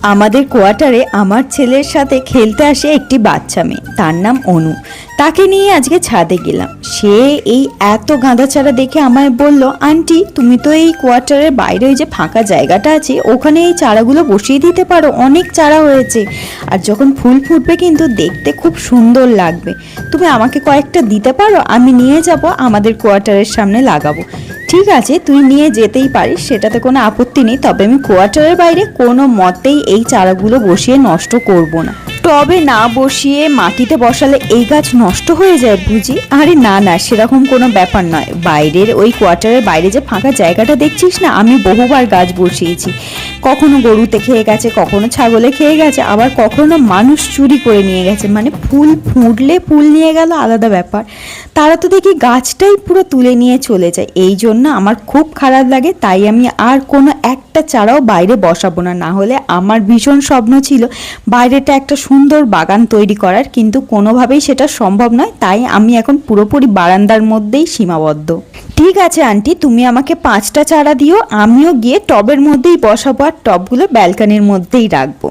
আমাদের কোয়ার্টারে আমার ছেলের সাথে খেলতে আসে একটি বাচ্চা মেয়ে, তার নাম অনু। তাকে নিয়ে আজকে ছাদে গেলাম। সে এই এত গাঁদা চারা দেখে আমায় বলল, আন্টি তুমি তো এই কোয়ার্টারের বাইরে ওই যে ফাঁকা জায়গাটা আছে ওখানে এই চারাগুলো বসিয়ে দিতে পারো, অনেক চারা হয়েছে, আর যখন ফুল ফুটবে কিন্তু দেখতে খুব সুন্দর লাগবে। তুমি আমাকে কয়েকটা দিতে পারো, আমি নিয়ে যাব আমাদের কোয়ার্টারের সামনে লাগাবো। ঠিক আছে, তুই নিয়ে যেতেই পারিস, সেটাতে কোনো আপত্তি নেই, তবে আমি কোয়ার্টারের বাইরে কোনো মতেই এই চারাগুলো বসিয়ে নষ্ট করব না। টবে না বসিয়ে মাটিতে বসালে এই গাছ নষ্ট হয়ে যায় বুঝি? আরে না না, সেরকম কোনো ব্যাপার নয়। বাইরের ওই কোয়ার্টারের বাইরে যে ফাঁকা জায়গাটা দেখছিস না, আমি বহুবার গাছ বসিয়েছি। কখনো গরুতে খেয়ে গেছে, কখনো ছাগলে খেয়ে গেছে, আবার কখনো মানুষ চুরি করে নিয়ে গেছে। মানে ফুল ফুটলে ফুল নিয়ে গেল আলাদা ব্যাপার, তারা তো দেখি গাছটাই পুরো তুলে নিয়ে চলে যায়। এই জন্য আমার খুব খারাপ লাগে, তাই আমি আর কোনো একটা চারাও বাইরে বসাবো না। না হলে আমার ভীষণ স্বপ্ন ছিল বাইরেটা একটা সুন্দর বাগান তৈরি করার, কিন্তু কোনোভাবেই সেটা সম্ভব নয়, তাই আমি এখন পুরোপুরি বারান্দার মধ্যেই সীমাবদ্ধ। ঠিক আছে আন্টি, তুমি আমাকে 5টা চারা দিও, আমিও গিয়ে টবের মধ্যেই বসাবো আর টবগুলো ব্যালকনির মধ্যেই রাখবো।